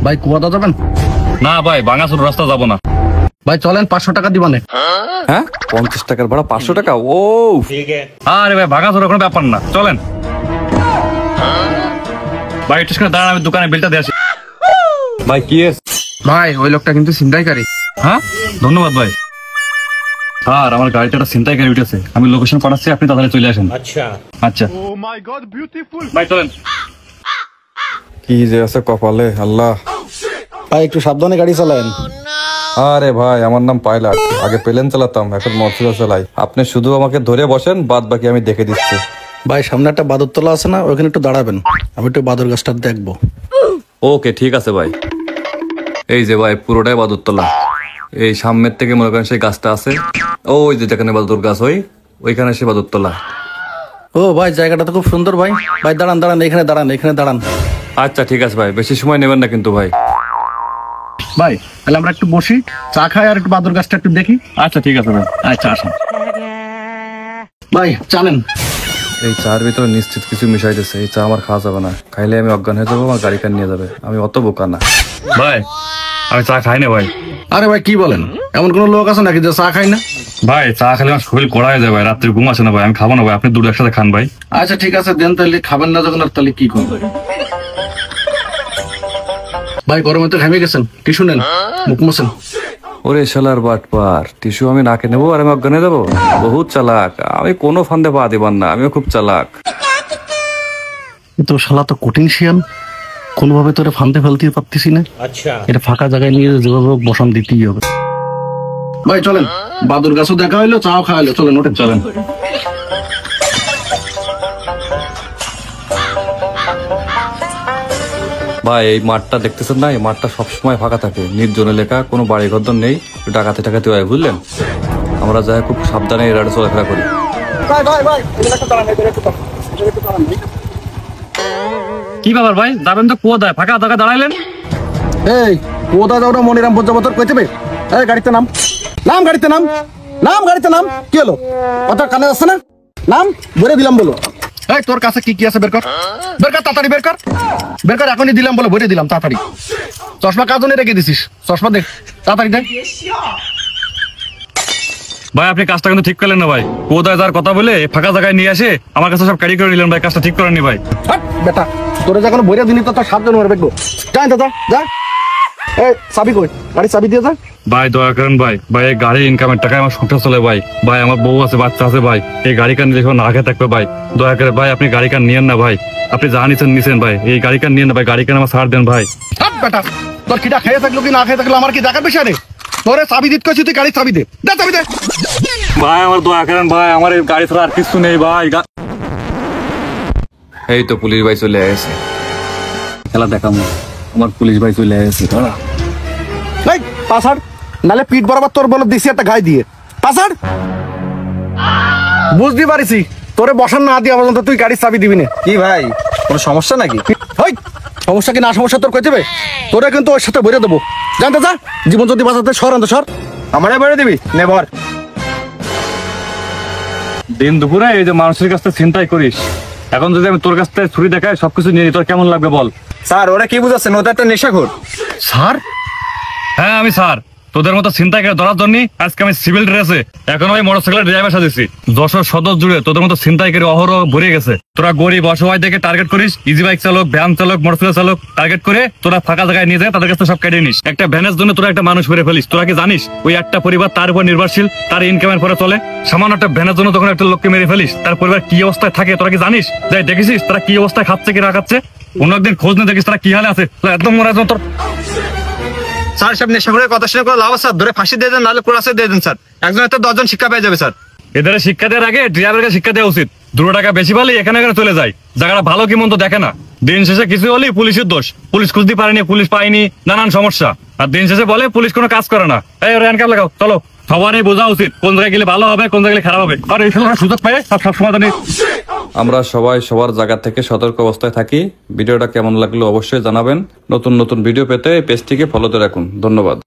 ভাই কুয়াদা যাবেন? না ভাই, ভাঙাচোর রাস্তা যাবো না ভাই চলেন 500 টাকা দিবানে। হ্যাঁ 50 টাকার ভাড়া 500 টাকা? ও আরে ভাই, ভাঙাচোর কোনো ব্যাপার না, চলেন ভাই। একটু দাঁড়ান, আমি দোকানে বিলটা দিয়ে আসি। ভাই কি ভাই ওই লোকটা কিন্তু ছিনতাইকারী। হ্যাঁ ধন্যবাদ ভাই। স্যার আমার গাড়িটা একটা ছিনতাইকারী উঠেছে, আমি লোকেশন পাঠাচ্ছি, আপনি তাড়াতাড়ি চলে আসেন। আচ্ছা আচ্ছা ভাই চলেন। কি যে আছে কপালে আল্লাহ। ভাই একটু সাবধানে গাড়ি চালায়েন। আরে ভাই আমার নাম পাইলট, আগে প্লেন চালাতাম, এখন মর্সিডিজ চালাই। আপনি শুধু আমাকে ধরে বসেন, বাদ বাকি আমি দেখে দিচ্ছি। ভাই সামনে একটা বাদরতলা আছে না, ওখানে একটু দাঁড়াবেন, আমি একটু বাদর গাছটা দেখবো। ওকে ঠিক আছে ভাই। এই যে ভাই পুরোটাই বাদুরতলা, এই সামনের থেকে মনে করেন সেই গাছটা আছে, ওই যে যেখানে বাদুর গাছ ওইখানে সে বাদুরতলা। ও ভাই জায়গাটা তো খুব সুন্দর ভাই। ভাই দাঁড়ান দাঁড়ান, এখানে দাঁড়ান, এখানে দাঁড়ান। আচ্ছা ঠিক আছে ভাই, বেশি সময় নেবেন না কিন্তু ভাই। ভাই তাহলে আমরা একটু বসি, চা খাই আর একটু বাদর গাছটা একটু দেখি। আচ্ছা ঠিক আছে ভাই, আচ্ছা আসেন ভাই জানেন এই চার ভিতরে নিশ্চিত কিছু মিশাইতেছে, এই চা আমার খাওয়া যাবে না, খাইলে আমি অজ্ঞান হয়ে যাবো, আমার গাড়ি কান নিয়ে যাবে, আমি অত বোকা না। ভাই। আমি চা খাই না ভাই। আরে ভাই কি বলেন, এমন কোন লোক আছে নাকি যে চা খাই না? ভাই চা খেলে আমার শরীর কড়া হয়ে যায় ভাই, রাত্রে ঘুম আসে না ভাই, আমি খাবো না ভাই, আপনি দুটো একসাথে খান ভাই। আচ্ছা ঠিক আছে দেন, তাহলে খাবেন না যখন আর তাহলে কি করবেন? ভাই গরমে তো ঘামে গেছেন, টিস্যু নেন, মুখ মোছেন। ওরে শালার বাটপার, টিস্যু আমি নাকে নেবো আর আমি অজ্ঞান হয়ে যাবো? বহুত চালাক, আমি কোনো ফান্দে পা দিবার না, আমিও খুব চালাক। তো শালা তো কঠিন শিয়ান, কোনোভাবে তোরে ফান্দে ফেলতে পারতেছি না। আচ্ছা এটা ফাঁকা জায়গায় নিয়ে যেভাবে বসান দিতেই হবে। ভাই চলেন, বাদুর গাছও দেখা হইলো, চাও খাওয়া হইলো, চলেন ওঠেন। চলেন। ভাই এই মাঠটা দেখতেছেন না, এই মাঠটা সবসময় ফাঁকা থাকে, নির্জন এলাকা, কোনো বাড়ি ঘর নেই, ডাকাতে টাকাতে হয় বুঝলেন। আমরা যাই খুব সাবধানে এই রাডে চলাফেরা করি। কি ব্যাপার ভাই, যাবেন তো কুয়া দেয়, ফাঁকা জায়গা দাঁড়াইলেন। এই কোদা যাওটা মনিরাম পর্যবতর কইতে বে। এই গাড়িতে নাম, নাম গাড়িতে নাম, নাম গাড়িতে নাম। কি হলো কথা কানে আসছে না? নাম বলে দিলাম বলো। এই তোর কাছে কি কি আছে বের কর, বের কর তাড়াতাড়ি, বের কর বের কর, এখনই দিলাম বলে বলে দিলাম তাড়াতাড়ি। চশমা কাজনে রেখে দিছিস, চশমা দেখ তাড়াতাড়ি দেখ। ভাই আপনি কাজটা কিন্তু ঠিক করলেন না ভাই, কোথায় যাওয়ার কথা বলে ফাঁকা জায়গায় নিয়ে আসে আমার কাছে সব ক্যারি করে নিলেন ভাই, কাজটা ঠিক করেননি ভাই। হাট বেটা, তোরে যখন বইরা দিলি তো তোর সাবধান মারবে গো। যা দাদা যা। এই চাবি কই, গাড়ি চাবি দিয়ে যা। ভাই দয়া করেন ভাই, ভাই এই গাড়ির ইনকামের টাকায় আমার সংসার চলে ভাই, ভাই আমার বউ আছে, বাচ্চা আছে ভাই, এই গাড়ি কান নিলে না খেয়ে থাকবে ভাই, দয়া করে ভাই আপনি গাড়ি কান নিয়েন না ভাই, আপনি যা নিছেন ভাই, এই গাড়ি কান নিয়েন না ভাই, গাড়ি কান আমার ছাড় দেন ভাই। হাট বেটা, তোর কিটা খেয়ে থাকলো কি না খেয়ে থাকলো আমার কি দেখার বিষয় নেই। তোরে চাবি দিতে কইছি, তুই গাড়ি চাবি দে, দে চাবি দে। ভাই আমার দয়া করেন ভাই, আমার এই গাড়ি ছাড়া আর কিছু নেই ভাই। এই তো পুলিশ ভাই চলে আসে, খেলা দেখাবো, আমার পুলিশ ভাই চলে আসে। এই পাছাড়, নালে পিঠ বরাবর তোর বলে দিছি একটা গায়ে দিয়ে। পাছাড় বুঝতে পারিছি, তোরে বসান না দিয়া পর্যন্ত তুই গাড়ির চাবি দিবি না। কি ভাই কোনো সমস্যা নাকি? ওই সমস্যা কি না সমস্যা তোর কই দেবে, তোরে কিন্তু ওর সাথে বইরে দেবো। জানতে যা, জীবন যদি বাঁচাতে সর আনতে সর। আমারে বেড়ে দিবি নে বর। দিন দুপুরে এই যে মানুষের কাছ থেকে চিন্তাই করিস, এখন যদি আমি তোর কাছ থেকে ছুরি দেখাই সবকিছু নিয়ে নিই, তোর কেমন লাগবে বল? স্যার ওরা কি বুঝাচ্ছেন, ওটা একটা নেশাখোর। স্যার? হ্যাঁ আমি স্যার, তোদের মতো চিন্তাই করে ধরার জন্য আজকে আমি সিভিল ড্রেসে, এখন আমি মোটরসাইকেলের ড্রাইভার সাজেছি। যশোর সদর জুড়ে তোদের মতো চিন্তাই করে অহরহ ভরে গেছে। তোরা গরিব অসহায় দেখে টার্গেট করিস, ইজি বাইক চালক, ভ্যান চালক, মোটরসাইকেল চালক টার্গেট করে তোরা ফাঁকা জায়গায় নিয়ে যায়, তাদের কাছে সব কেটে নিস। একটা ভ্যানের জন্য তোরা একটা মানুষ মেরে ফেলিস। তোরা কি জানিস ওই একটা পরিবার তার উপর নির্ভরশীল, তার ইনকামের পরে চলে। সামান্য একটা ভ্যানের জন্য তখন একটা লোককে মেরে ফেলিস, তার পরিবার কি অবস্থায় থাকে তোরা কি জানিস? যাই দেখেছিস তারা কি অবস্থায় খাচ্ছে কি না খাচ্ছে? অন্য একদিন খোঁজ নিয়ে দেখিস তারা কি হালে আছে, একদম মনে হয় তোর। স্যার সব নেশাখোরের কথা শুনে কোনো লাভ আছে? স্যার ধরে ফাঁসি দিয়ে দেন, নাহলে ক্লাসে দিয়ে দেন স্যার, একজন একটা 10 জন শিক্ষা পেয়ে যাবে স্যার। এদের শিক্ষা দেওয়ার আগে ড্রাইভারকে শিক্ষা দেওয়া উচিত। 2 টাকা বেশি পালে এখানে চলে যায়, জায়গাটা ভালো কি মন্দ দেখে না। দিন শেষে কিছু হলেই পুলিশের দোষ, পুলিশ খুঁজতে পারেনি, পুলিশ পায়নি, নানান সমস্যা। আর দিন শেষে বলে পুলিশ কোনো কাজ করে না। এই ওরা হ্যান্ডকাপ লাগাও, চলো। সবারই বোঝা উচিত কোন জায়গায় গেলে ভালো হবে, কোন জায়গায় গেলে খারাপ হবে। আর এই সময় সুযোগ পাই সব সমাধানে। আমরা সবাই সবার জায়গা থেকে সতর্ক অবস্থায় থাকি। ভিডিওটা কেমন লাগলো অবশ্যই জানাবেন। নতুন নতুন ভিডিও পেতে পেজটিকে ফলোতে রাখুন। ধন্যবাদ।